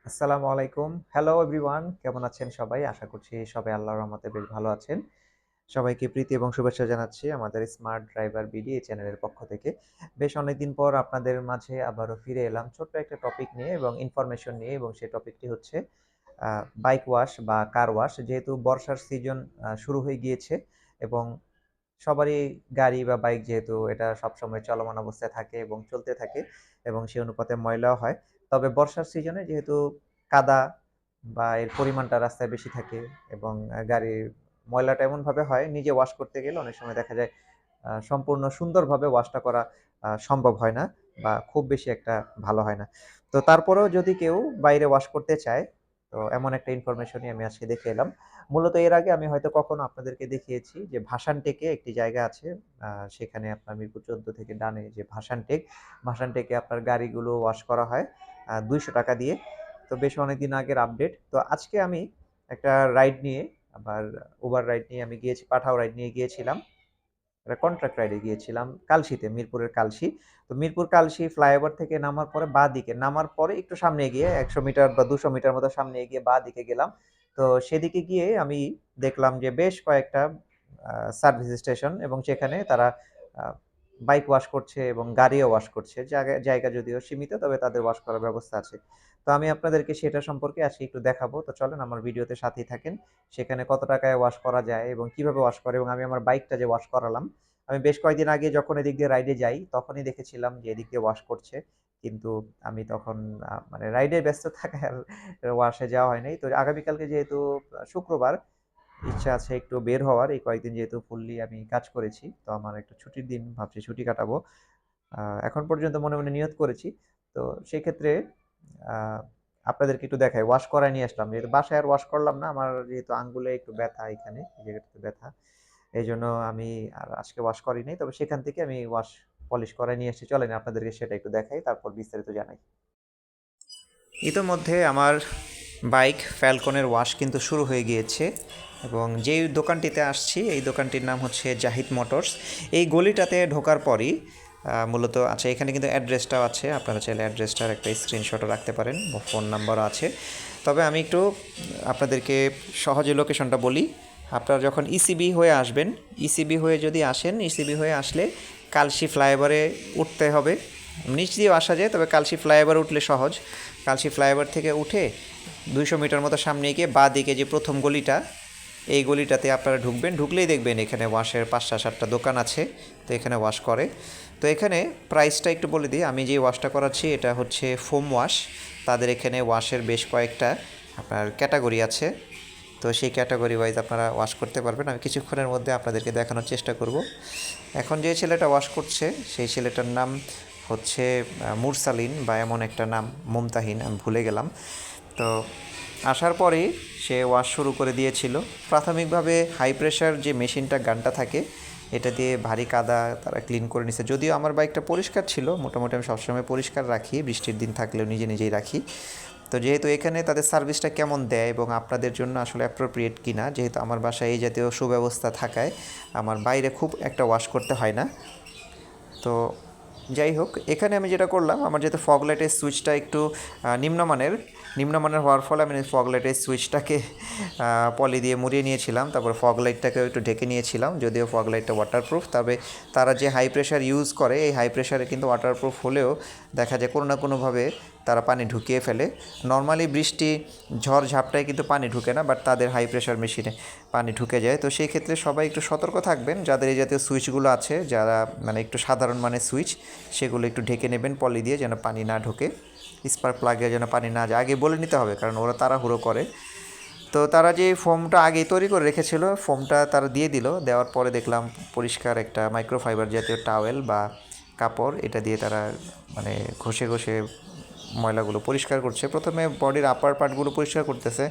আসসালামু আলাইকুম। Hello everyone, কেমন আছেন সবাই? আশা করছি সবাই আল্লাহর রহমতে বেশ ভালো আছেন। সবাইকে প্রীতি এবং শুভেচ্ছা জানাচ্ছি আমাদের স্মার্ট ড্রাইভার বিডি এই চ্যানেলের পক্ষ থেকে। বেশ অনেকদিন পর আপনাদের মাঝে আবারও ফিরে এলাম ছোট্ট একটা টপিক নিয়ে এবং ইনফরমেশন নিয়ে, এবং সেই টপিকটি হচ্ছে বাইক ওয়াশ বা কার ওয়াশ। যেহেতু বর্ষার সিজন শুরু হয়ে গিয়েছে এবং সবারই গাড়ি বা বাইক, যেহেতু এটা সবসময় চলমান অবস্থায় থাকে এবং চলতে থাকে এবং সে অনুপাতে ময়লাও হয়। তবে বর্ষার সিজনে যেহেতু কাদা বা এর পরিমাণটা রাস্তায় বেশি থাকে এবং গাড়ির ময়লাটা এমনভাবে হয়, নিজে ওয়াশ করতে গেলে অনেক সময় দেখা যায় সম্পূর্ণ সুন্দরভাবে ওয়াশটা করা সম্ভব হয় না বা খুব বেশি একটা ভালো হয় না। তো তারপরেও যদি কেউ বাইরে ওয়াশ করতে চায়, তো এমন একটা ইনফরমেশনই আমি আজকে দেখে এলাম। মূলত এর আগে আমি হয়তো কখনো আপনাদেরকে দেখিয়েছি যে ভাসানটেকে একটি জায়গা আছে। সেখানে আপনার মিরপুর ১৪ থেকে ডানে যে ভাসানটেক, ভাসানটেকে আপনার গাড়িগুলো ওয়াশ করা হয় ৳২০০ দিয়ে। তো বেশ অনেকদিন আগের আপডেট। তো আজকে আমি একটা রাইড নিয়ে, আবার উবার রাইড নিয়ে আমি গিয়েছি, পাঠাও রাইড নিয়ে গিয়েছিলাম। একটা কন্ট্রাক্ট রাইডে গিয়েছিলাম কালশীতে, মিরপুরের কালশী। তো মিরপুর কালশী ফ্লাইওভার থেকে নামার পরে বাঁদিকে, নামার পরে একটু সামনে এগিয়ে ১০০ মিটার বা ২০০ মিটার মতো সামনে এগিয়ে বাঁদিকে গেলাম। তো সেদিকে গিয়ে আমি দেখলাম যে বেশ কয়েকটা সার্ভিস স্টেশন, এবং সেখানে তারা আ বাইক ওয়াশ করছে এবং গাড়িও ওয়াশ করছে। জায়গা যদিও সীমিত, তবে তাদের ওয়াশ করার ব্যবস্থা আছে। তো আমি আপনাদেরকে সেটা সম্পর্কে আজকে একটু দেখাবো। তো চলেন আমার ভিডিওতে সাথেই থাকেন। সেখানে কত টাকায় ওয়াশ করা যায় এবং কিভাবে ওয়াশ করে, এবং আমি আমার বাইকটা যে ওয়াশ করালাম, আমি বেশ কয়েকদিন আগে যখন এদিক দিয়ে রাইডে যাই, তখনই দেখেছিলাম যে এদিক দিয়ে ওয়াশ করছে। কিন্তু আমি তখন মানে রাইডে ব্যস্ত থাকায় আর ওয়াশে যাওয়া হয় নাই। তো আগামীকালকে যেহেতু শুক্রবার, ইচ্ছা আছে একটু বের হওয়ার। এই কয়েকদিন যেহেতু ফুললি আমি কাজ করেছি, তো আমার একটু ছুটির দিন, ভাবছি ছুটি কাটাবো। এখন পর্যন্ত মনে, মনে নিয়ত করেছি। তো সেক্ষেত্রে আ আপনাদেরকে একটু দেখাই। ওয়াশ করায় নিয়ে আসলাম। যেহেতু বাসায় আর ওয়াশ করলাম না। আমার যেহেতু আঙ্গুলে একটু ব্যথা এখানে, এই জায়গাটাতে ব্যথা। এজন্য আমি আর আজকে ওয়াশ করি নাই। তবে সেখান থেকে আমি ওয়াশ পলিশ করায় নিয়ে এসেছি। চলেন আপনাদেরকে সেটা একটু দেখাই, তারপর বিস্তারিত জানাই। ইতোমধ্যে আমার বাইক ফ্যালকনের ওয়াশ কিন্তু শুরু হয়ে গিয়েছে, এবং যেই দোকানটিতে আসছি এই দোকানটির নাম হচ্ছে জাহিদ মোটরস। এই গলিটাতে ঢোকার পরই মূলত আচ্ছা, এখানে কিন্তু অ্যাড্রেসটাও আছে, আপনারা চাইলে অ্যাড্রেসটার একটা স্ক্রিনশটও রাখতে পারেন, ফোন নাম্বারও আছে। তবে আমি একটু আপনাদেরকে সহজে লোকেশনটা বলি। আপনারা যখন ইসিবি হয়ে আসবেন, ইসিবি হয়ে যদি আসেন, ইসিবি হয়ে আসলে কালশী ফ্লাইওভারে উঠতে হবে। নিচ দিয়েও আসা যায়, তবে কালশী ফ্লাইওভার উঠলে সহজ। কালশী ফ্লাইওভার থেকে উঠে ২০০ মিটার মতো সামনে গিয়ে বাঁ দিকে যে প্রথম গলিটা, এই গলিটাতে আপনারা ঢুকবেন। ঢুকলেই দেখবেন এখানে ওয়াশের ৫-৭টা দোকান আছে, তো এখানে ওয়াশ করে। তো এখানে প্রাইসটা একটু বলে দিই। আমি যে ওয়াশটা করাচ্ছি এটা হচ্ছে ফোম ওয়াশ। তাদের এখানে ওয়াশের বেশ কয়েকটা আপনার ক্যাটাগরি আছে, তো সেই ক্যাটাগরি ওয়াইজ আপনারা ওয়াশ করতে পারবেন। আমি কিছুক্ষণের মধ্যে আপনাদেরকে দেখানোর চেষ্টা করব। এখন যে ছেলেটা ওয়াশ করছে সেই ছেলেটার নাম হচ্ছে মুরসালিন, বা এমন একটা নাম, মুমতাহিন, আমি ভুলে গেলাম। তো আসার পরেই সে ওয়াশ শুরু করে দিয়েছিল। প্রাথমিকভাবে হাই প্রেশার যে মেশিনটা, গানটা থাকে, এটা দিয়ে ভারী কাদা তারা ক্লিন করে নিছে। যদিও আমার বাইকটা পরিষ্কার ছিল, মোটামুটি আমি সবসময় পরিষ্কার রাখি, বৃষ্টির দিন থাকলেও নিজে নিজেই রাখি। তো যেহেতু এখানে তাদের সার্ভিসটা কেমন দেয় এবং আপনাদের জন্য আসলে অ্যাপ্রোপ্রিয়েট কিনা, যেহেতু আমার বাসায় এই জাতীয় সুব্যবস্থা থাকায় আমার বাইরে খুব একটা ওয়াশ করতে হয় না। তো যাই হোক, এখানে আমি যেটা করলাম, আমার যেহেতু ফগ লাইটের সুইচটা একটু নিম্নমানের নিম্নমানের হওয়ার ফলে আমি ফগ লাইটের সুইচটাকে পলি দিয়ে মুড়িয়ে নিয়েছিলাম। তারপর ফগ লাইটটাকেও একটু ঢেকে নিয়েছিলাম, যদিও ফগ লাইটটা ওয়াটারপ্রুফ। তবে তারা যে হাই প্রেশার ইউজ করে, এই হাই প্রেশারে কিন্তু ওয়াটারপ্রুফ হলেও দেখা যায় কোনো না কোনোভাবে তারা পানি ঢুকিয়ে ফেলে। নর্মালি বৃষ্টি, ঝড় ঝাপটায় কিন্তু পানি ঢুকে না, বাট তাদের হাই প্রেশার মেশিনে পানি ঢুকে যায়। তো সেই ক্ষেত্রে সবাই একটু সতর্ক থাকবেন, যাদের এই জাতীয় সুইচগুলো আছে, যারা মানে একটু সাধারণ মানের সুইচ, সেগুলো একটু ঢেকে নেবেন পলি দিয়ে, যেন পানি না ঢোকে। স্পার্ক প্লাগে যেন পানি না যায়, আগে বলে নিতে হবে, কারণ ওরা তাড়াহুড়ো করে। তো তারা যে ফোমটা আগেই তৈরি করে রেখেছিল, ফোমটা তারা দিয়ে দিল। দেওয়ার পরে দেখলাম পরিষ্কার একটা মাইক্রোফাইবার জাতীয় টাওয়েল বা কাপড়, এটা দিয়ে তারা মানে ঘষে ঘষে ময়লাগুলো পরিষ্কার করছে। প্রথমে বডির আপার পার্টগুলো পরিষ্কার করতেছে,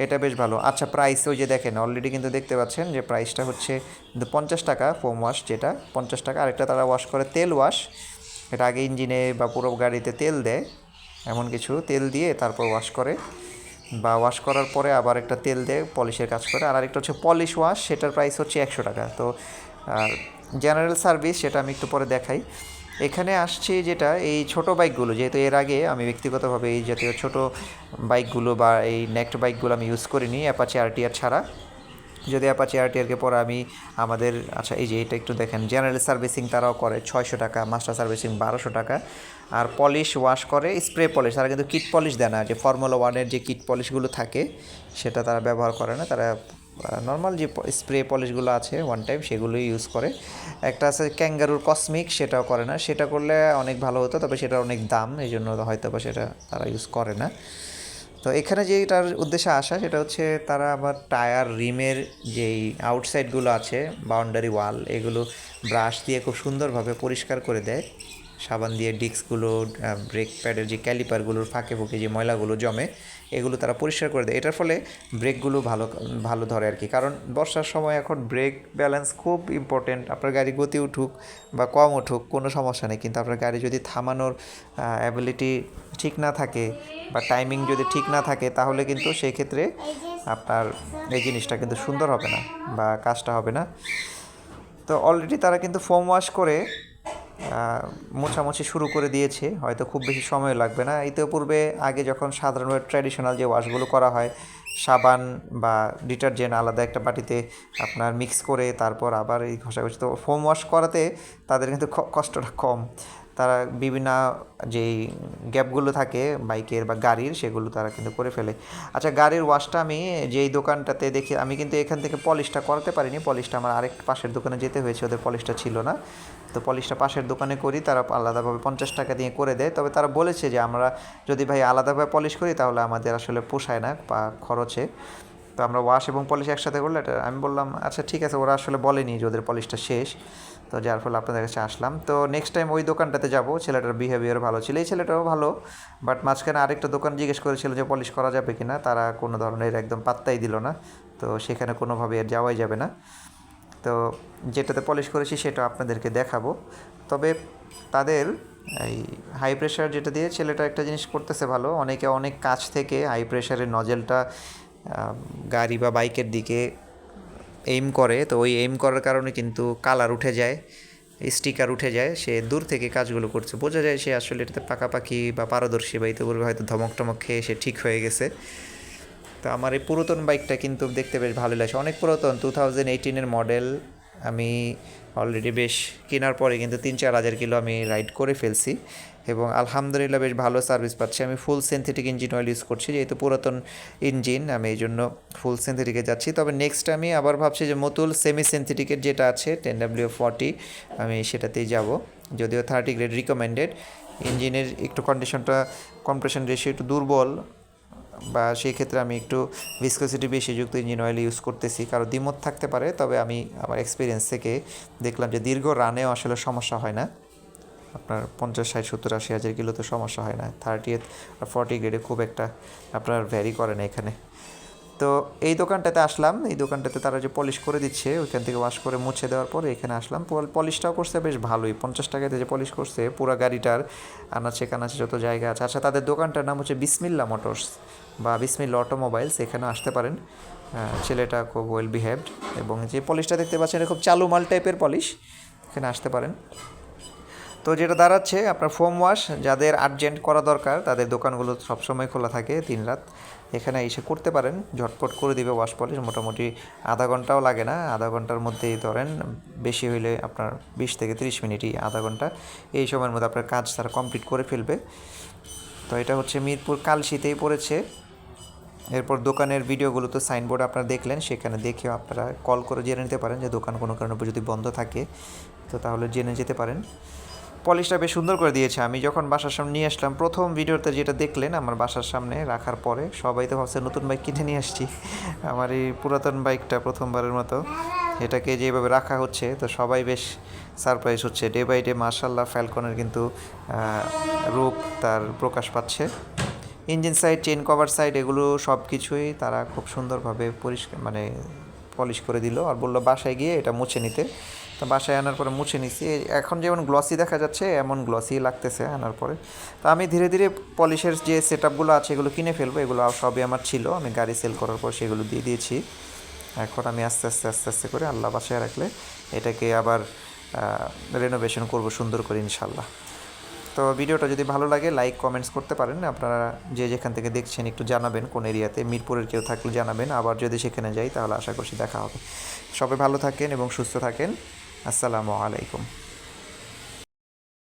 এটা বেশ ভালো। আচ্ছা, প্রাইস ওই যে দেখেন, অলরেডি কিন্তু দেখতে পাচ্ছেন যে প্রাইসটা হচ্ছে কিন্তু ৳৫০ ফোম ওয়াশ, যেটা ৳৫০। আরেকটা তারা ওয়াশ করে তেল ওয়াশ, এটা আগে ইঞ্জিনে বা পুরো গাড়িতে তেল দেয়, এমন কিছু তেল দিয়ে তারপর ওয়াশ করে, বা ওয়াশ করার পরে আবার একটা তেল দিয়ে পলিশের কাজ করে। আর আরেকটা হচ্ছে পলিশ ওয়াশ, সেটার প্রাইস হচ্ছে ৳১০০। তো আর জেনারেল সার্ভিস, সেটা আমি একটু পরে দেখাই। এখানে আসছি যেটা এই ছোট বাইকগুলো, যেহেতু এর আগে আমি ব্যক্তিগতভাবে এই জাতীয় ছোট বাইকগুলো বা এই নেকড বাইকগুলো আমি ইউজ করিনি অ্যাপাচি আরটিআর ছাড়া। যদি অ্যাপাচি আরটিআরকে পরে আমি আমাদের আচ্ছা এই যে এটা একটু দেখেন, জেনারেল সার্ভিসিং তারাও করে 600 টাকা, মাস্টার সার্ভিসিং 1200 টাকা। আর পলিশ ওয়াশ করে স্প্রে পলিশ, তারা কিন্তু কিট পলিশ দেয় না, যে ফর্মুলা ওয়ানের যে কিট পলিশগুলো থাকে সেটা তারা ব্যবহার করে না, তারা নর্মাল যে স্প্রে পলিশগুলো আছে ওয়ান টাইম সেগুলোই ইউজ করে। একটা আছে ক্যাঙ্গারুর কসমিক, সেটাও করে না, সেটা করলে অনেক ভালো হতো, তবে সেটার অনেক দাম, এই জন্য হয়তো বা সেটা তারা ইউজ করে না। তো এখানে যেটার উদ্দেশ্যে আসা সেটা হচ্ছে তারা আবার টায়ার রিমের যেই আউটসাইডগুলো আছে, বাউন্ডারি ওয়াল, এগুলো ব্রাশ দিয়ে খুব সুন্দরভাবে পরিষ্কার করে দেয়, সাবান দিয়ে ডিস্কগুলো, ব্রেক প্যাডের যে ক্যালিপারগুলোর ফাঁকে ফুঁকে যে ময়লাগুলো জমে এগুলো তারা পরিষ্কার করে দেয়। এটার ফলে ব্রেকগুলো ভালো ভালো ধরে আর কি, কারণ বর্ষার সময় এখন ব্রেক ব্যালেন্স খুব ইম্পর্টেন্ট। আপনার গাড়ি গতি উঠুক বা কম উঠুক কোনো সমস্যা নেই, কিন্তু আপনার গাড়ি যদি থামানোর অ্যাবিলিটি ঠিক না থাকে বা টাইমিং যদি ঠিক না থাকে তাহলে কিন্তু সেই ক্ষেত্রে আপনার এই জিনিসটা কিন্তু সুন্দর হবে না বা কাজটা হবে না। তো অলরেডি তারা কিন্তু ফোম ওয়াশ করে মোছামুছি শুরু করে দিয়েছে, হয়তো খুব বেশি সময় লাগবে না। ইতিপূর্বে আগে যখন সাধারণভাবে ট্র্যাডিশনাল যে ওয়াশগুলো করা হয়, সাবান বা ডিটারজেন্ট আলাদা একটা বাটিতে আপনার মিক্স করে তারপর আবার এই ঘষাঘষি, তো ফোম ওয়াশ করাতে তাদের কিন্তু কষ্টটা কম, তারা বিভিন্ন যেই গ্যাপগুলো থাকে বাইকের বা গাড়ির সেগুলো তারা কিন্তু করে ফেলে। আচ্ছা, গাড়ির ওয়াশটা আমি যেই দোকানটাতে দেখি, আমি কিন্তু এখান থেকে পলিশটা করাতে পারিনি, পলিশটা আমার আরেক পাশের দোকানে যেতে হয়েছে, ওদের পলিশটা ছিল না। তো পলিশটা পাশের দোকানে করি, তারা আলাদাভাবে 50 টাকা দিয়ে করে দেয়। তবে তারা বলেছে যে আমরা যদি ভাই আলাদাভাবে পলিশ করি তাহলে আমাদের আসলে পোষায় না বা খরচে, তো আমরা ওয়াশ এবং পলিশ একসাথে করলে এটা, আমি বললাম আচ্ছা ঠিক আছে, ওরা আসলে বলেনি যে ওদের পলিশটা শেষ, তো যার ফলে আপনাদের কাছে আসলাম। তো নেক্সট টাইম ওই দোকানটাতে যাব, ছেলেটার বিহেভিয়ার ভালো ছিল, এই ছেলেটাও ভালো, বাট মাঝখানে আরেকটা দোকান জিজ্ঞেস করেছিল যে পলিশ করা যাবে কি না, তারা কোনো ধরনের একদম পাত্তাই দিল না, তো সেখানে কোনোভাবে আর যাওয়াই যাবে না। তো যেটাতে পলিশ করেছি সেটা আপনাদেরকে দেখাবো। তবে তাদের এই হাই প্রেশার যেটা দিয়ে ছেলেটা একটা জিনিস করতেছে ভালো, অনেকে অনেক কাছ থেকে হাই প্রেশারের নজেলটা গাড়ি বা বাইকের দিকে এইম করে, তো ওই এইম করার কারণে কিন্তু কালার উঠে যায়, স্টিকার উঠে যায়, সে দূর থেকে কাজগুলো করছে, বোঝা যায় সে আসলে এটাতে পাকাপাকি বা পারদর্শী, বা ইতিপূর্বে হয়তো ধমক টমক খেয়ে সে ঠিক হয়ে গেছে। তো আমার এই পুরাতন বাইকটা কিন্তু দেখতে বেশ ভালো লাগছে, অনেক পুরাতন, 2018-এর মডেল। আমি অলরেডি বেশ কেনার পরে কিন্তু 3-4 হাজার কিলো আমি রাইড করে ফেলছি এবং আলহামদুলিল্লাহ বেশ ভালো সার্ভিস পাচ্ছি। আমি ফুল সিনথেটিক ইঞ্জিন অয়েল ইউজ করছি, যেহেতু পুরাতন ইঞ্জিন আমি এই জন্য ফুল সিনথেটিকে যাচ্ছি। তবে নেক্সট আমি আবার ভাবছি যে মতুল সেমি সিনথেটিকের যেটা আছে 10W40 আমি সেটাতেই যাব, যদিও 30 গ্রেড রিকমেন্ডেড। ইঞ্জিনের একটু কন্ডিশনটা, কম্প্রেশন রেশিও একটু দুর্বল, বা সেই ক্ষেত্রে আমি একটু ভিসকোসিটি বেশি যুক্ত ইঞ্জিন অয়েল ইউজ করতেছি, কারো দ্বিমত থাকতে পারে, তবে আমি আমার এক্সপিরিয়েন্স থেকে দেখলাম যে দীর্ঘ রানেও আসলে সমস্যা হয় না, আপনার 50, 60, 70, 80 হাজার কিলো তো সমস্যা হয় না, 30 আর 40 গ্রেডে খুব একটা আপনার ভ্যারি করে না এখানে। তো এই দোকানটাতে আসলাম, এই দোকানটাতে তারা যে পলিশ করে দিচ্ছে ওইখান থেকে ওয়াশ করে মুছে দেওয়ার পরে এখানে আসলাম, পলিশটাও করছে বেশ ভালোই, 50 টাকাতে যে পলিশ করছে পুরো গাড়িটার আনাচে কানাচে যত জায়গা আছে। আচ্ছা, তাদের দোকানটার নাম হচ্ছে বিসমিল্লা মোটরস বা বিসমিল্লা অটোমোবাইলস, এখানে আসতে পারেন। ছেলেটা খুব ওয়েল বিহেভড, এবং যে পলিশটা দেখতে পাচ্ছেন এটা খুব চালু মাল টাইপের পলিশ, এখানে আসতে পারেন। তো যেটা দাঁড়াচ্ছে আপনার ফোম ওয়াশ যাদের আর্জেন্ট করা দরকার তাদের দোকানগুলো সবসময় খোলা থাকে দিনরাত, এখানে এসে করতে পারেন, ঝটপট করে দিবে ওয়াশ পলিশ, মোটামুটি আধা ঘন্টাও লাগে না, আধা ঘন্টার মধ্যেই ধরেন, বেশি হইলে আপনার 20 থেকে 30 মিনিটই, আধা ঘন্টা এই সময়ের মধ্যে আপনার কাজ তারা কমপ্লিট করে ফেলবে। তো এটা হচ্ছে মিরপুর কালশিতেই পড়েছে। এরপর দোকানের ভিডিওগুলো তো সাইনবোর্ড আপনারা দেখলেন, সেখানে দেখেও আপনারা কল করে জেনে নিতে পারেন যে দোকান কোনো কারণে যদি বন্ধ থাকে, তো তাহলে জেনে যেতে পারেন। পলিশটা বেশ সুন্দর করে দিয়েছে। আমি যখন বাসার সামনে নিয়ে আসলাম, প্রথম ভিডিওতে যেটা দেখলেন আমার বাসার সামনে রাখার পরে সবাই তো ভাবছে নতুন বাইক কিনে নিয়ে আসছি, আমার এই পুরাতন বাইকটা প্রথমবারের মতো এটাকে যেভাবে রাখা হচ্ছে, তো সবাই বেশ সারপ্রাইজ হচ্ছে। ডে বাই ডে মার্শাল্লাহ ফ্যালকনের কিন্তু রূপ তার প্রকাশ পাচ্ছে। Engine side, chain cover side, এগুলো সব কিছুই তারা খুব সুন্দরভাবে পরিষ্কার মানে পলিশ করে দিল, আর বললো বাসায় গিয়ে এটা মুছে নিতে। তো বাসায় আনার পরে মুছে নিছি, এখন যেমন গ্লসি দেখা যাচ্ছে এমন গ্লসি লাগতেছে আনার পরে। তো আমি ধীরে ধীরে পলিশের যে সেট আপগুলো আছে এগুলো কিনে ফেলবো, এগুলো সবই আমার ছিল, আমি গাড়ি সেল করার পর সেগুলো দিয়ে দিয়েছি। এখন আমি আস্তে আস্তে করে আল্লাহ বাসায় রাখলে এটাকে আবার রেনোভেশন করব সুন্দর করে ইনশাল্লাহ। তো ভিডিওটা যদি ভালো লাগে লাইক কমেন্টস করতে পারেন। আপনারা যে যেখান থেকে দেখছেন একটু জানাবেন কোন এরিয়াতে, মিরপুরের কেউ থাকলে জানাবেন। আবার যদি সেখানে যাই তাহলে আশা করছি দেখা হবে। সবাই ভালো থাকেন এবং সুস্থ থাকেন। আসসালামু আলাইকুম।